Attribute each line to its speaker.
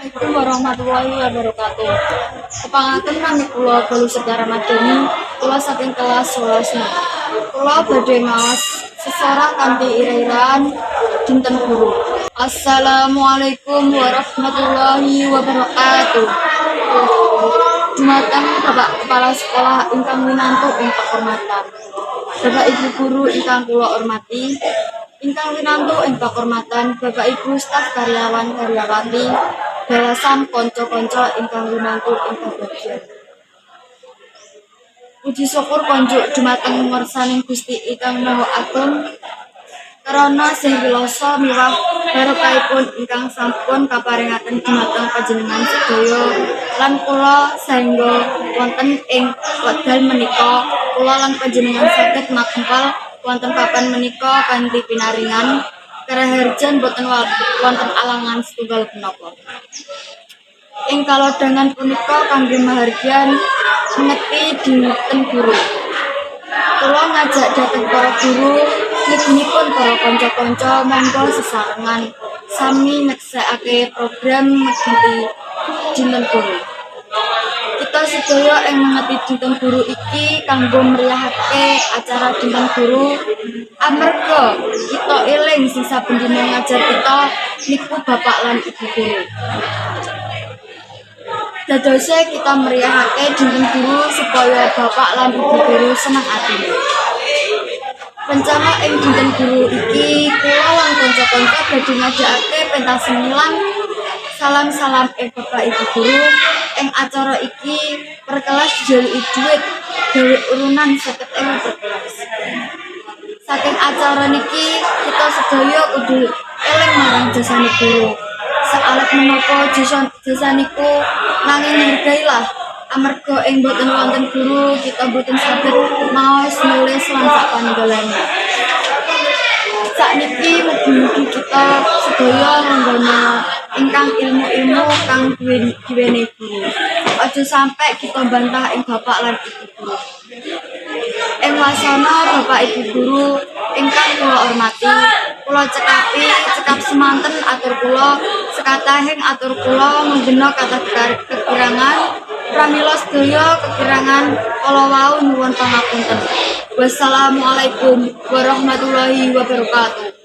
Speaker 1: Assalamualaikum warahmatullahi wabarakatuh. Kepangaken nami kula Bolu Secara Madeni, kula saking kelas 11. Kula badhe maos sesorah kanthi ira-iraan dinten guru. Assalamualaikum warahmatullahi wabarakatuh. Dumateng Bapak Kepala Sekolah ingkang winantu ing pakurmatan. Bapak Ibu guru ingkang kula hormati, ingkang winantu ing pakurmatan Bapak Ibu staf karyawan karyawati, balasan kanca-kanca ingkang winantu ing kabagyan. Puji syukur konjuk dumateng ngarsaning Gusti ingkang Maha Agung, karana sing wilasa miwah barokahipun ingkang sampun kaparingaken dumateng panjenengan sedaya lan kula saengga wonten ing wekdal menika kula lan panjenengan saged makempal wonten papan menika kanthi pinaringan karaharjan boten wonten alangan setunggal punapa. Ing kalodhangan punika kangge mahargyan ngeti dinten guru. Kula ngajak dhateng para guru, nggih-nggihipun para kanca-kanca monggo sesarengan sami nyeksekake program ngeti dinten guru. Kita sedaya ing mengeti dinten guru iki kanggo mriyahake acara dinten guru amarga kita eling sing saben dina ngajar kita niku bapak lan ibu guru. Dadose kita mriyahake dinten guru supaya bapak lan ibu guru seneng atine. Rencana ing dinten guru iki kula lan kanca-kanca badhe ngajakake pentas semilan salam-salam ing bapak ibu guru. Ing acara iki per kelas dijaluki dhuwit gawe urunan 50.000 per kelas. Saking acara niki kita sedaya kudu eling marang jasane guru. Saalet menapa jasa niku nanging hargailah amarga ing boten wonten guru kita boten saged maos nulis lan sapanunggalane. Sakniki mugi-mugi kita sedaya nggona ingkang ilmu-ilmu kang diweni guru. Aja sampai kita bantah ing bapak lan ibu guru. Ing wasana bapak ibu guru ingkang kula hormati, kula cekap semanten atur kula, sekatahing atur kula nggena kathah kekurangan, pramila sedaya kekurangan kala wau nyuwun pangapunten. Wassalamualaikum warahmatullahi wabarakatuh.